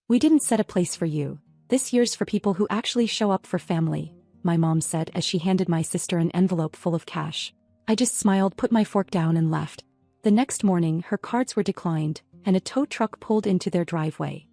"We didn't set a place for you. This year's for people who actually show up for family," my mom said as she handed my sister an envelope full of cash. I just smiled, put my fork down and left. The next morning, her cards were declined, and a tow truck pulled into their driveway.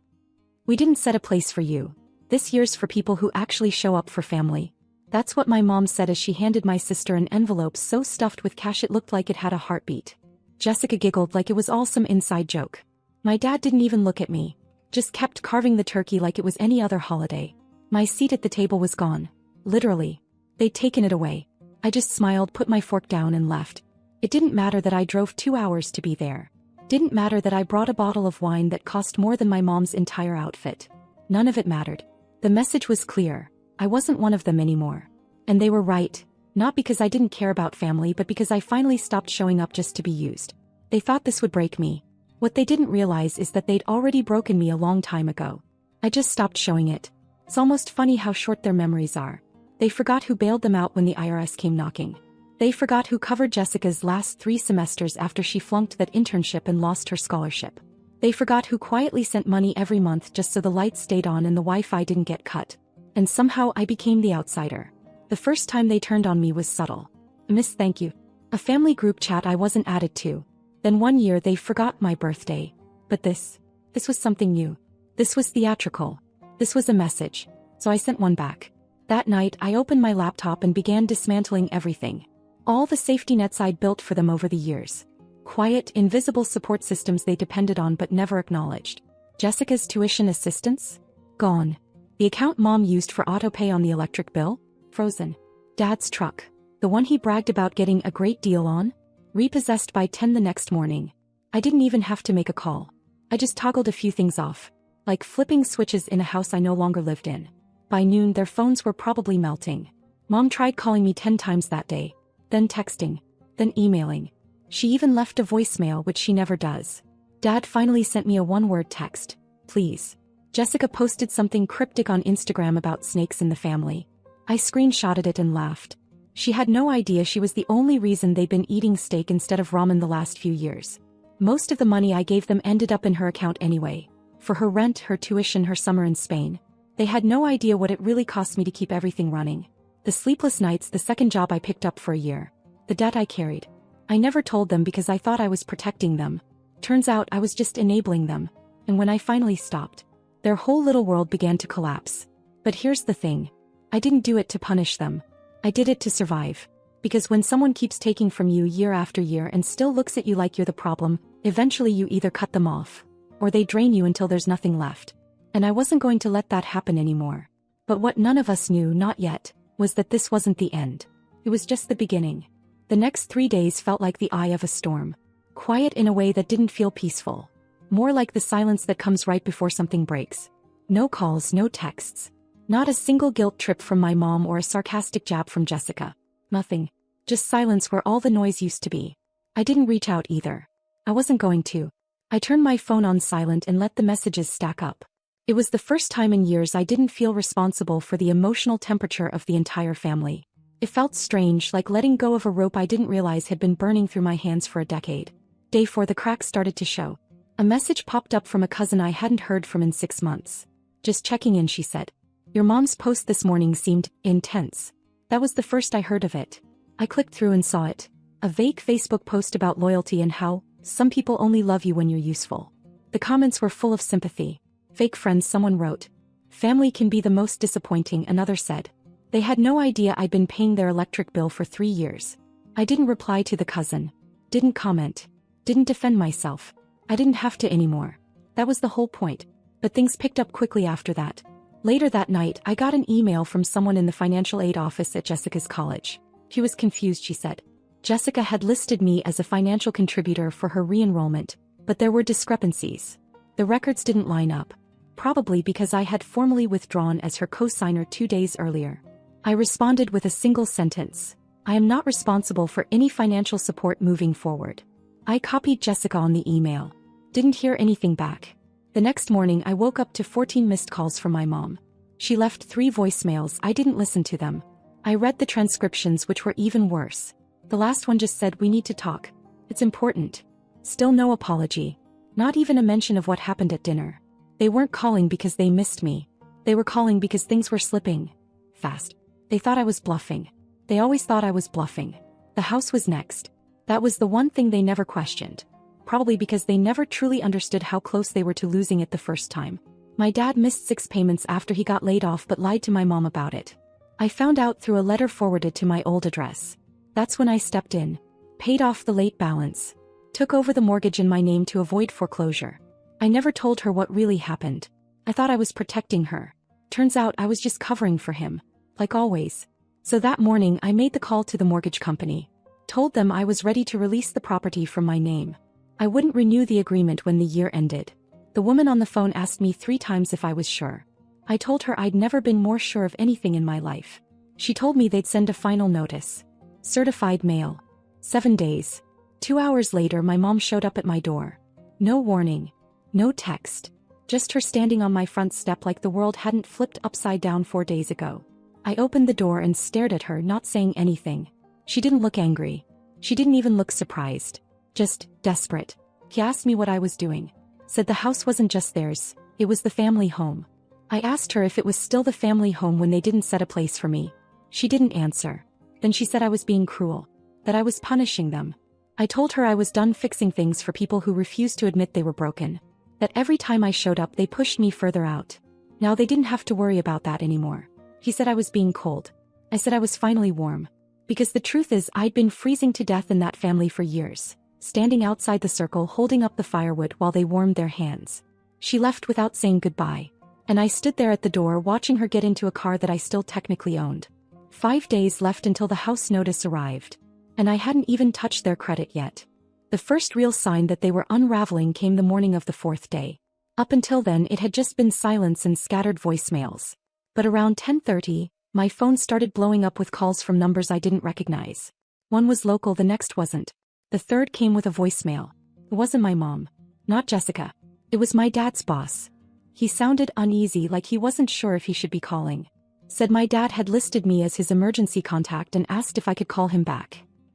"We didn't set a place for you. This year's for people who actually show up for family." That's what my mom said as she handed my sister an envelope so stuffed with cash it looked like it had a heartbeat. Jessica giggled like it was all some inside joke. My dad didn't even look at me, just kept carving the turkey like it was any other holiday. My seat at the table was gone. Literally. They'd taken it away. I just smiled, put my fork down and left. It didn't matter that I drove 2 hours to be there. Didn't matter that I brought a bottle of wine that cost more than my mom's entire outfit. None of it mattered. The message was clear. I wasn't one of them anymore. And they were right. Not because I didn't care about family, but because I finally stopped showing up just to be used. They thought this would break me. What they didn't realize is that they'd already broken me a long time ago. I just stopped showing it. It's almost funny how short their memories are. They forgot who bailed them out when the IRS came knocking. They forgot who covered Jessica's last 3 semesters after she flunked that internship and lost her scholarship. They forgot who quietly sent money every month just so the lights stayed on and the Wi-Fi didn't get cut. And somehow I became the outsider. The first time they turned on me was subtle. "Miss, thank you." A family group chat I wasn't added to. Then one year they forgot my birthday. But this was something new. This was theatrical. This was a message. So I sent one back. That night I opened my laptop and began dismantling everything. All the safety nets I'd built for them over the years. Quiet, invisible support systems they depended on but never acknowledged. Jessica's tuition assistance? Gone. The account Mom used for autopay on the electric bill? Frozen. Dad's truck, the one he bragged about getting a great deal on? Repossessed by 10 the next morning. I didn't even have to make a call. I just toggled a few things off. Like flipping switches in a house I no longer lived in. By noon their phones were probably melting. Mom tried calling me 10 times that day. Then texting. Then emailing. She even left a voicemail, which she never does. Dad finally sent me a one-word text. "Please." Jessica posted something cryptic on Instagram about snakes in the family. I screenshotted it and laughed. She had no idea she was the only reason they'd been eating steak instead of ramen the last few years. Most of the money I gave them ended up in her account anyway. For her rent, her tuition, her summer in Spain. They had no idea what it really cost me to keep everything running. The sleepless nights, the second job I picked up for a year. The debt I carried. I never told them because I thought I was protecting them. Turns out I was just enabling them. And when I finally stopped, their whole little world began to collapse. But here's the thing. I didn't do it to punish them. I did it to survive. Because when someone keeps taking from you year after year and still looks at you like you're the problem, eventually you either cut them off, or they drain you until there's nothing left. And I wasn't going to let that happen anymore. But what none of us knew, not yet, was that this wasn't the end. It was just the beginning. The next 3 days felt like the eye of a storm. Quiet in a way that didn't feel peaceful. More like the silence that comes right before something breaks. No calls, no texts. Not a single guilt trip from my mom or a sarcastic jab from Jessica. Nothing. Just silence where all the noise used to be. I didn't reach out either. I wasn't going to. I turned my phone on silent and let the messages stack up. It was the first time in years I didn't feel responsible for the emotional temperature of the entire family. It felt strange, like letting go of a rope I didn't realize had been burning through my hands for a decade. Day 4, the cracks started to show. A message popped up from a cousin I hadn't heard from in 6 months. "Just checking in," she said. "Your mom's post this morning seemed intense." That was the first I heard of it. I clicked through and saw it. A vague Facebook post about loyalty and how some people only love you when you're useful. The comments were full of sympathy. "Fake friends," someone wrote. "Family can be the most disappointing," another said. They had no idea I'd been paying their electric bill for 3 years. I didn't reply to the cousin. Didn't comment. Didn't defend myself. I didn't have to anymore. That was the whole point. But things picked up quickly after that. Later that night, I got an email from someone in the financial aid office at Jessica's college. She was confused, she said. Jessica had listed me as a financial contributor for her re-enrollment, but there were discrepancies. The records didn't line up. Probably because I had formally withdrawn as her co-signer 2 days earlier. I responded with a single sentence. "I am not responsible for any financial support moving forward." I copied Jessica on the email. Didn't hear anything back. The next morning I woke up to 14 missed calls from my mom. She left 3 voicemails. I didn't listen to them. I read the transcriptions, which were even worse. The last one just said, "We need to talk. It's important." Still no apology. Not even a mention of what happened at dinner. They weren't calling because they missed me. They were calling because things were slipping fast. They thought I was bluffing. They always thought I was bluffing. The house was next. That was the one thing they never questioned. Probably because they never truly understood how close they were to losing it the first time. My dad missed 6 payments after he got laid off but lied to my mom about it. I found out through a letter forwarded to my old address. That's when I stepped in, paid off the late balance, took over the mortgage in my name to avoid foreclosure. I never told her what really happened. I thought I was protecting her. Turns out I was just covering for him, like always. So that morning I made the call to the mortgage company. Told them I was ready to release the property from my name. I wouldn't renew the agreement when the year ended. The woman on the phone asked me 3 times if I was sure. I told her I'd never been more sure of anything in my life. She told me they'd send a final notice. Certified mail. 7 days. 2 hours later my mom showed up at my door. No warning. No text. Just her standing on my front step like the world hadn't flipped upside down 4 days ago. I opened the door and stared at her, not saying anything. She didn't look angry. She didn't even look surprised. Just desperate. He asked me what I was doing. Said the house wasn't just theirs, it was the family home. I asked her if it was still the family home when they didn't set a place for me. She didn't answer. Then she said I was being cruel. That I was punishing them. I told her I was done fixing things for people who refused to admit they were broken. That every time I showed up they pushed me further out. Now they didn't have to worry about that anymore. He said I was being cold. I said I was finally warm. Because the truth is I'd been freezing to death in that family for years, standing outside the circle holding up the firewood while they warmed their hands. She left without saying goodbye. And I stood there at the door watching her get into a car that I still technically owned. 5 days left until the house notice arrived. And I hadn't even touched their credit yet. The first real sign that they were unraveling came the morning of the 4th day. Up until then it had just been silence and scattered voicemails. But around 10:30, my phone started blowing up with calls from numbers I didn't recognize. One was local, the next wasn't. The third came with a voicemail. It wasn't my mom. Not Jessica. It was my dad's boss. He sounded uneasy, like he wasn't sure if he should be calling. Said my dad had listed me as his emergency contact and asked if I could call him back.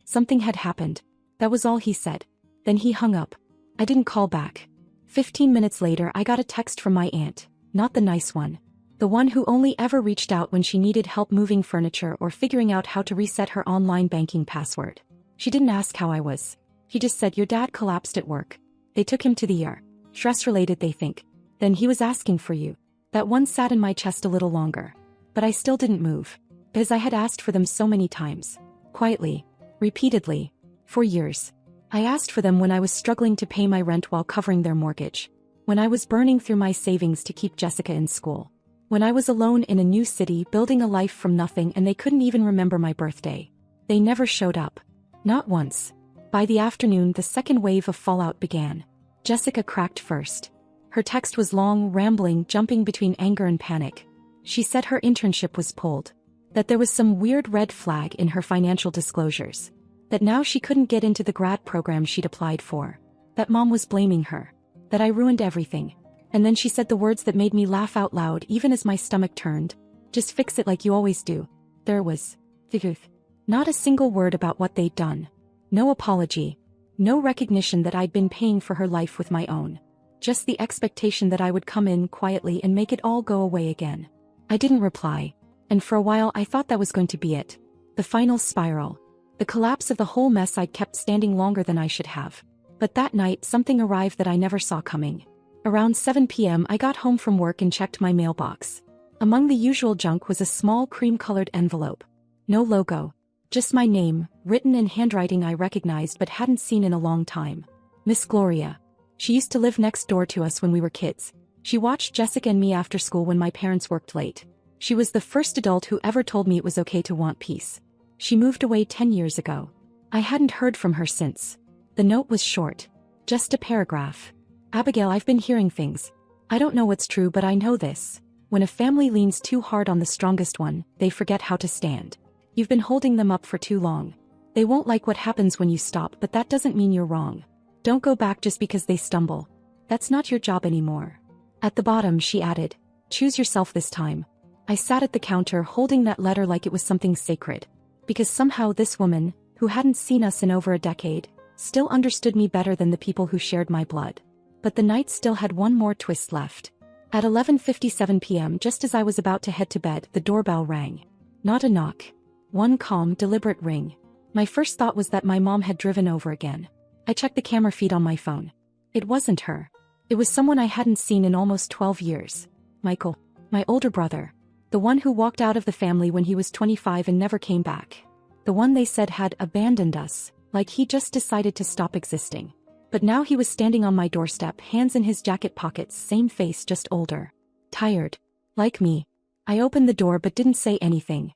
Something had happened. That was all he said. Then he hung up. I didn't call back. 15 minutes later I got a text from my aunt. Not the nice one. The one who only ever reached out when she needed help moving furniture or figuring out how to reset her online banking password. She didn't ask how I was. He just said, your dad collapsed at work. They took him to the ER. Stress-related, they think. Then he was asking for you. That one sat in my chest a little longer. But I still didn't move. Because I had asked for them so many times. Quietly. Repeatedly. For years. I asked for them when I was struggling to pay my rent while covering their mortgage. When I was burning through my savings to keep Jessica in school. When I was alone in a new city building a life from nothing and they couldn't even remember my birthday. They never showed up. Not once. By the afternoon the second wave of fallout began. Jessica cracked first. Her text was long, rambling, jumping between anger and panic. She said her internship was pulled. That there was some weird red flag in her financial disclosures. That now she couldn't get into the grad program she'd applied for. That mom was blaming her. That I ruined everything. And then she said the words that made me laugh out loud even as my stomach turned. Just fix it like you always do. There was the truth. Not a single word about what they'd done. No apology. No recognition that I'd been paying for her life with my own. Just the expectation that I would come in quietly and make it all go away again. I didn't reply. And for a while I thought that was going to be it. The final spiral. The collapse of the whole mess. I'd kept standing longer than I should have. But that night something arrived that I never saw coming. Around 7 p.m. I got home from work and checked my mailbox. Among the usual junk was a small cream-colored envelope. No logo. Just my name, written in handwriting I recognized but hadn't seen in a long time. Miss Gloria. She used to live next door to us when we were kids. She watched Jessica and me after school when my parents worked late. She was the first adult who ever told me it was okay to want peace. She moved away 10 years ago. I hadn't heard from her since. The note was short. Just a paragraph. Abigail, I've been hearing things. I don't know what's true, but I know this. When a family leans too hard on the strongest one, they forget how to stand. You've been holding them up for too long. They won't like what happens when you stop, but that doesn't mean you're wrong. Don't go back just because they stumble. That's not your job anymore. At the bottom she added, choose yourself this time. I sat at the counter holding that letter like it was something sacred. Because somehow this woman, who hadn't seen us in over a decade, still understood me better than the people who shared my blood. But the night still had one more twist left. At 11:57 p.m., just as I was about to head to bed, the doorbell rang. Not a knock. One calm, deliberate ring. My first thought was that my mom had driven over again. I checked the camera feed on my phone. It wasn't her. It was someone I hadn't seen in almost 12 years. Michael. My older brother. The one who walked out of the family when he was 25 and never came back. The one they said had abandoned us, like he just decided to stop existing. But now he was standing on my doorstep, hands in his jacket pockets, same face, just older. Tired. Like me. I opened the door but didn't say anything.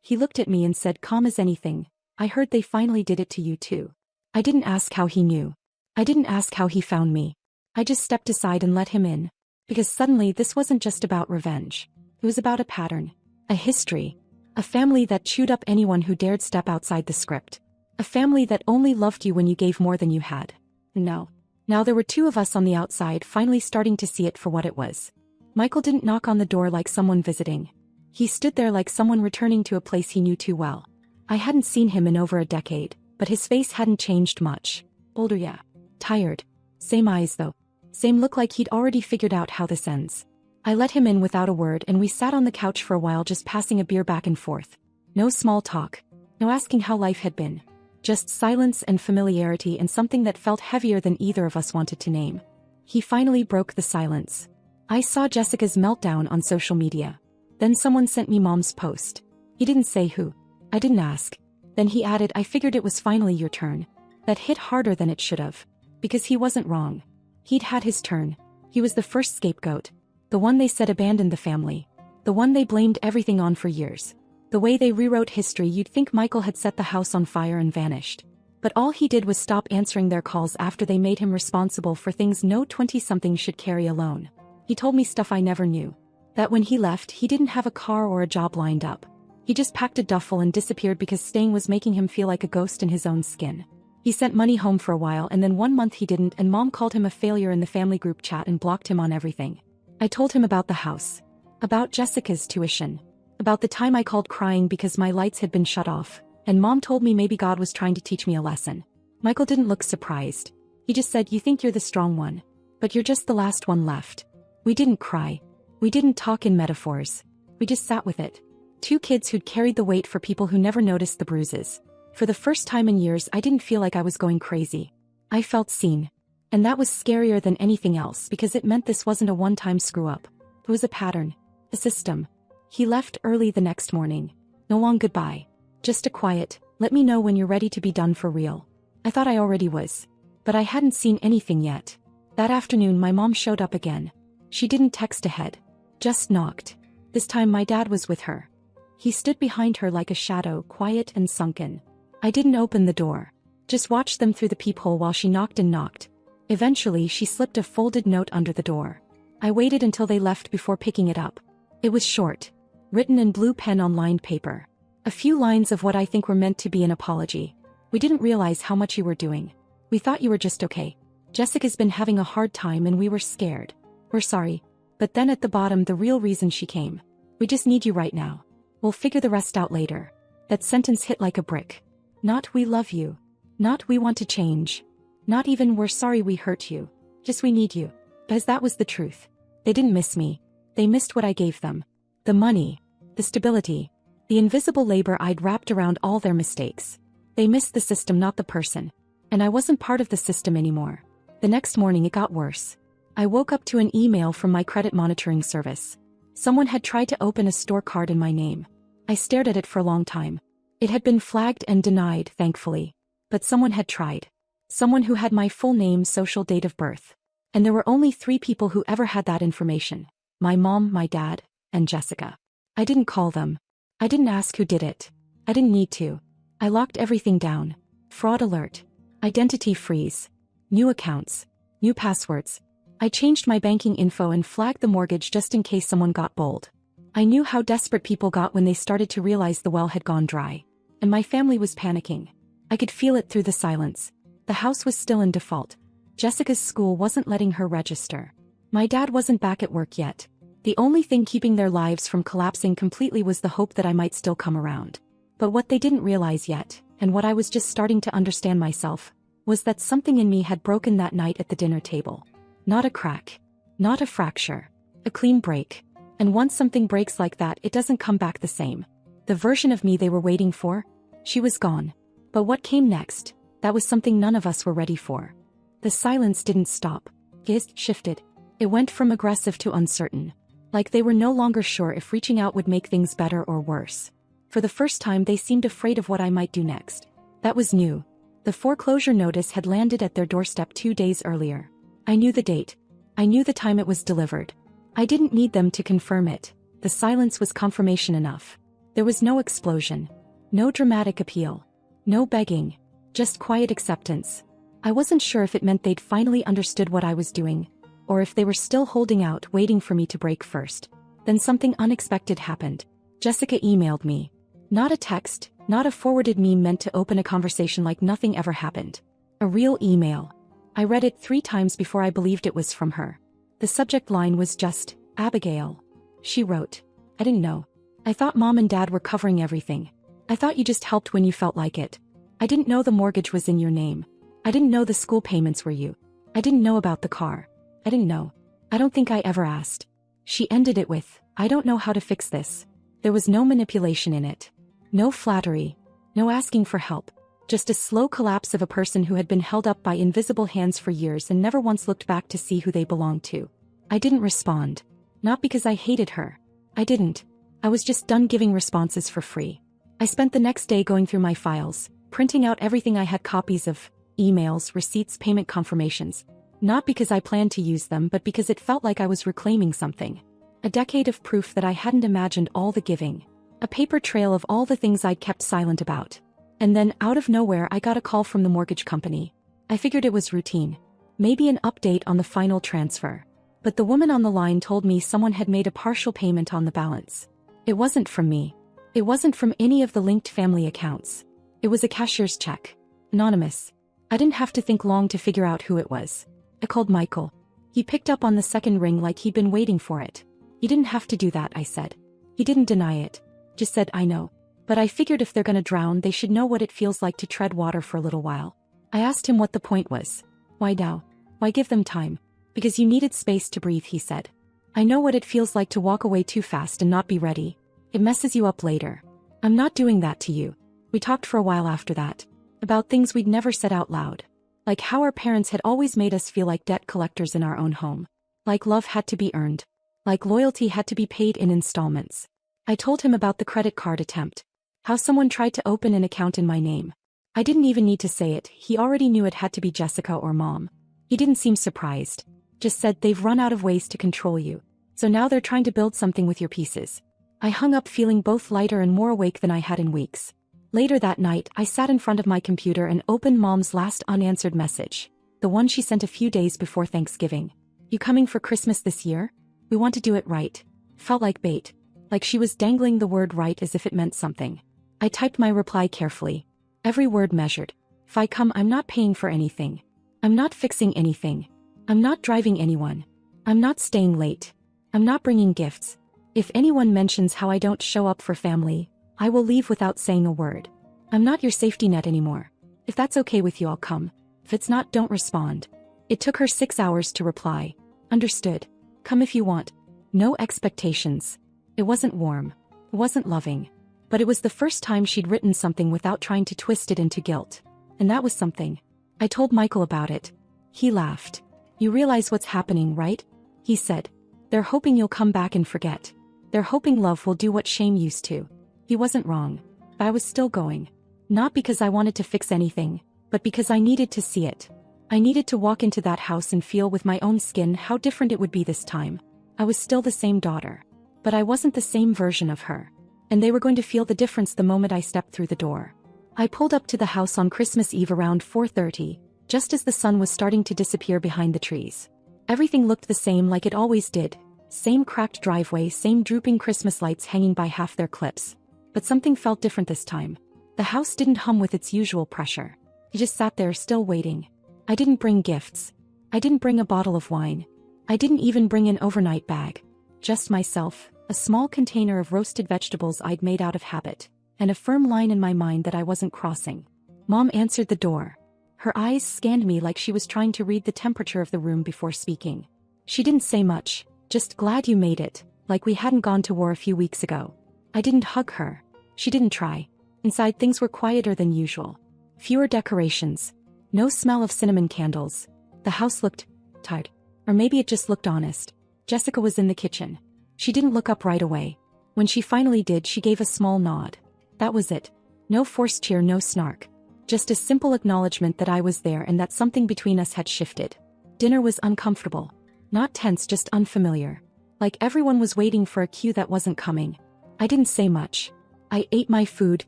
He looked at me and said, calm as anything, I heard they finally did it to you too. I didn't ask how he knew. I didn't ask how he found me. I just stepped aside and let him in. Because suddenly this wasn't just about revenge. It was about a pattern. A history. A family that chewed up anyone who dared step outside the script. A family that only loved you when you gave more than you had. No. Now there were two of us on the outside, finally starting to see it for what it was. Michael didn't knock on the door like someone visiting. He stood there like someone returning to a place he knew too well. I hadn't seen him in over a decade, but his face hadn't changed much. Older, yeah. Tired. Same eyes though. Same look, like he'd already figured out how this ends. I let him in without a word and we sat on the couch for a while, just passing a beer back and forth. No small talk. No asking how life had been. Just silence and familiarity, and something that felt heavier than either of us wanted to name. He finally broke the silence. I saw Jessica's meltdown on social media. Then someone sent me Mom's post. He didn't say who. I didn't ask. Then he added, I figured it was finally your turn. That hit harder than it should have. Because he wasn't wrong. He'd had his turn. He was the first scapegoat. The one they said abandoned the family. The one they blamed everything on for years. The way they rewrote history, you'd think Michael had set the house on fire and vanished. But all he did was stop answering their calls after they made him responsible for things no 20-something should carry alone. He told me stuff I never knew. That when he left, he didn't have a car or a job lined up. He just packed a duffel and disappeared because staying was making him feel like a ghost in his own skin. He sent money home for a while and then 1 month he didn't, and Mom called him a failure in the family group chat and blocked him on everything. I told him about the house. About Jessica's tuition. About the time I called crying because my lights had been shut off, and Mom told me maybe God was trying to teach me a lesson. Michael didn't look surprised. He just said, you think you're the strong one. But you're just the last one left. We didn't cry. We didn't talk in metaphors. We just sat with it. Two kids who'd carried the weight for people who never noticed the bruises. For the first time in years, I didn't feel like I was going crazy. I felt seen. And that was scarier than anything else, because it meant this wasn't a one-time screw-up. It was a pattern. A system. He left early the next morning. No long goodbye. Just a quiet, let me know when you're ready to be done for real. I thought I already was. But I hadn't seen anything yet. That afternoon my mom showed up again. She didn't text ahead. Just knocked. This time my dad was with her. He stood behind her like a shadow, quiet and sunken. I didn't open the door. Just watched them through the peephole while she knocked and knocked. Eventually she slipped a folded note under the door. I waited until they left before picking it up. It was short. Written in blue pen on lined paper. A few lines of what I think were meant to be an apology. We didn't realize how much you were doing. We thought you were just okay. Jessica's been having a hard time and we were scared. We're sorry. But then at the bottom, the real reason she came. We just need you right now. We'll figure the rest out later. That sentence hit like a brick. Not we love you. Not we want to change. Not even we're sorry we hurt you. Just we need you. Because that was the truth. They didn't miss me. They missed what I gave them. The money. The stability. The invisible labor I'd wrapped around all their mistakes. They missed the system, not the person. And I wasn't part of the system anymore. The next morning it got worse. I woke up to an email from my credit monitoring service. Someone had tried to open a store card in my name. I stared at it for a long time. It had been flagged and denied, thankfully. But someone had tried. Someone who had my full name, social, date of birth. And there were only 3 people who ever had that information. My mom, my dad, and Jessica. I didn't call them. I didn't ask who did it. I didn't need to. I locked everything down. Fraud alert. Identity freeze. New accounts. New passwords. I changed my banking info and flagged the mortgage just in case someone got bold. I knew how desperate people got when they started to realize the well had gone dry. And my family was panicking. I could feel it through the silence. The house was still in default. Jessica's school wasn't letting her register. My dad wasn't back at work yet. The only thing keeping their lives from collapsing completely was the hope that I might still come around. But what they didn't realize yet, and what I was just starting to understand myself, was that something in me had broken that night at the dinner table. Not a crack. Not a fracture. A clean break. And once something breaks like that, it doesn't come back the same. The version of me they were waiting for? She was gone. But what came next? That was something none of us were ready for. The silence didn't stop. It shifted. It went from aggressive to uncertain. Like they were no longer sure if reaching out would make things better or worse. For the first time they seemed afraid of what I might do next. That was new. The foreclosure notice had landed at their doorstep 2 days earlier. I knew the date. I knew the time it was delivered. I didn't need them to confirm it. The silence was confirmation enough. There was no explosion. No dramatic appeal. No begging. Just quiet acceptance. I wasn't sure if it meant they'd finally understood what I was doing, or if they were still holding out waiting for me to break first. Then something unexpected happened. Jessica emailed me. Not a text, not a forwarded meme meant to open a conversation like nothing ever happened. A real email. I read it 3 times before I believed it was from her. The subject line was just, Abigail. She wrote, I didn't know. I thought Mom and Dad were covering everything. I thought you just helped when you felt like it. I didn't know the mortgage was in your name. I didn't know the school payments were you. I didn't know about the car. I didn't know. I don't think I ever asked. She ended it with, I don't know how to fix this. There was no manipulation in it. No flattery. No asking for help. Just a slow collapse of a person who had been held up by invisible hands for years and never once looked back to see who they belonged to. I didn't respond. Not because I hated her. I didn't. I was just done giving responses for free. I spent the next day going through my files, printing out everything I had copies of, emails, receipts, payment confirmations. Not because I planned to use them, but because it felt like I was reclaiming something. A decade of proof that I hadn't imagined all the giving. A paper trail of all the things I'd kept silent about. And then, out of nowhere, I got a call from the mortgage company. I figured it was routine. Maybe an update on the final transfer. But the woman on the line told me someone had made a partial payment on the balance. It wasn't from me. It wasn't from any of the linked family accounts. It was a cashier's check. Anonymous. I didn't have to think long to figure out who it was. I called Michael. He picked up on the second ring like he'd been waiting for it. You didn't have to do that, I said. He didn't deny it. Just said, I know. But I figured if they're gonna drown, they should know what it feels like to tread water for a little while. I asked him what the point was. Why now? Why give them time? Because you needed space to breathe, he said. I know what it feels like to walk away too fast and not be ready. It messes you up later. I'm not doing that to you. We talked for a while after that. About things we'd never said out loud. Like how our parents had always made us feel like debt collectors in our own home. Like love had to be earned. Like loyalty had to be paid in installments. I told him about the credit card attempt. How someone tried to open an account in my name. I didn't even need to say it, he already knew it had to be Jessica or Mom. He didn't seem surprised. Just said they've run out of ways to control you. So now they're trying to build something with your pieces. I hung up feeling both lighter and more awake than I had in weeks. Later that night, I sat in front of my computer and opened Mom's last unanswered message. The one she sent a few days before Thanksgiving. You coming for Christmas this year? We want to do it right. Felt like bait. Like she was dangling the word right as if it meant something. I typed my reply carefully. Every word measured. If I come, I'm not paying for anything. I'm not fixing anything. I'm not driving anyone. I'm not staying late. I'm not bringing gifts. If anyone mentions how I don't show up for family, I will leave without saying a word. I'm not your safety net anymore. If that's okay with you, I'll come. If it's not, don't respond. It took her 6 hours to reply. Understood. Come if you want. No expectations. It wasn't warm. It wasn't loving. But it was the first time she'd written something without trying to twist it into guilt. And that was something. I told Michael about it. He laughed. You realize what's happening, right? He said. They're hoping you'll come back and forget. They're hoping love will do what shame used to. He wasn't wrong. But I was still going. Not because I wanted to fix anything, but because I needed to see it. I needed to walk into that house and feel with my own skin how different it would be this time. I was still the same daughter. But I wasn't the same version of her. And they were going to feel the difference the moment I stepped through the door. I pulled up to the house on Christmas Eve around 4:30, just as the sun was starting to disappear behind the trees. Everything looked the same like it always did. Same cracked driveway, same drooping Christmas lights hanging by half their clips. But something felt different this time. The house didn't hum with its usual pressure. It just sat there still waiting. I didn't bring gifts. I didn't bring a bottle of wine. I didn't even bring an overnight bag. Just myself, a small container of roasted vegetables I'd made out of habit, and a firm line in my mind that I wasn't crossing. Mom answered the door. Her eyes scanned me like she was trying to read the temperature of the room before speaking. She didn't say much, Just glad you made it, like we hadn't gone to war a few weeks ago. I didn't hug her. She didn't try. Inside things were quieter than usual. Fewer decorations. No smell of cinnamon candles. The house looked tired. Or maybe it just looked honest. Jessica was in the kitchen. She didn't look up right away. When she finally did, she gave a small nod. That was it. No forced cheer, no snark. Just a simple acknowledgement that I was there and that something between us had shifted. Dinner was uncomfortable. Not tense, just unfamiliar. Like everyone was waiting for a cue that wasn't coming. I didn't say much. I ate my food,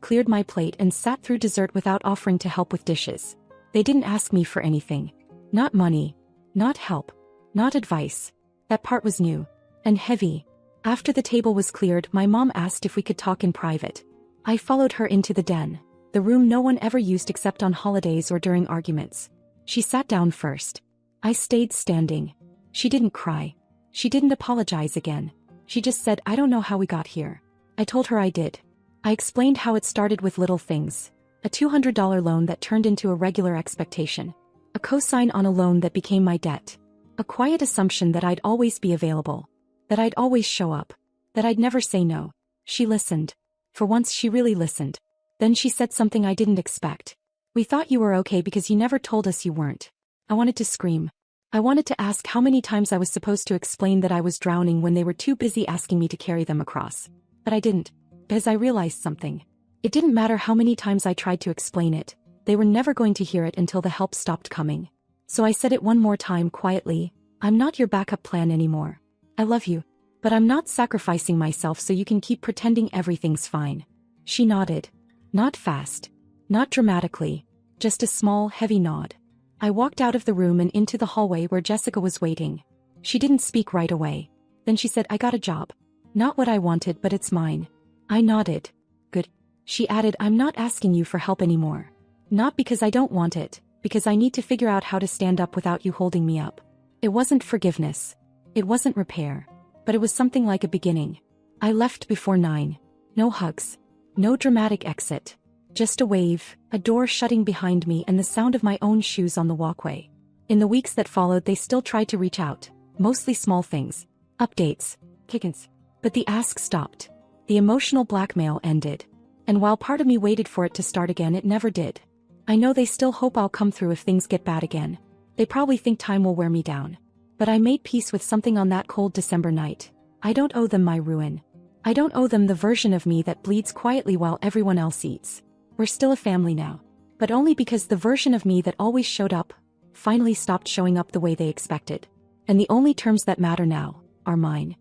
cleared my plate, and sat through dessert without offering to help with dishes. They didn't ask me for anything. Not money. Not help. Not advice. That part was new. And heavy. After the table was cleared, my mom asked if we could talk in private. I followed her into the den. The room no one ever used except on holidays or during arguments. She sat down first. I stayed standing. She didn't cry. She didn't apologize again. She just said, "I don't know how we got here." I told her I did. I explained how it started with little things. A $200 loan that turned into a regular expectation. A cosign on a loan that became my debt. A quiet assumption that I'd always be available. That I'd always show up. That I'd never say no. She listened. For once she really listened. Then she said something I didn't expect. "We thought you were okay because you never told us you weren't." I wanted to scream. I wanted to ask how many times I was supposed to explain that I was drowning when they were too busy asking me to carry them across. But I didn't. Because I realized something. It didn't matter how many times I tried to explain it. They were never going to hear it until the help stopped coming. So I said it one more time quietly. "I'm not your backup plan anymore. I love you. But I'm not sacrificing myself so you can keep pretending everything's fine." She nodded. Not fast. Not dramatically. Just a small, heavy nod. I walked out of the room and into the hallway where Jessica was waiting. She didn't speak right away. Then she said, "I got a job. Not what I wanted, but it's mine." I nodded. "Good." She added, "I'm not asking you for help anymore. Not because I don't want it, because I need to figure out how to stand up without you holding me up." It wasn't forgiveness. It wasn't repair. But it was something like a beginning. I left before 9. No hugs. No dramatic exit. Just a wave, a door shutting behind me, and the sound of my own shoes on the walkway. In the weeks that followed, they still tried to reach out. Mostly small things. Updates. Kickins. But the ask stopped. The emotional blackmail ended. And while part of me waited for it to start again, it never did. I know they still hope I'll come through if things get bad again. They probably think time will wear me down. But I made peace with something on that cold December night. I don't owe them my ruin. I don't owe them the version of me that bleeds quietly while everyone else eats. We're still a family now. But only because the version of me that always showed up finally stopped showing up the way they expected. And the only terms that matter now are mine.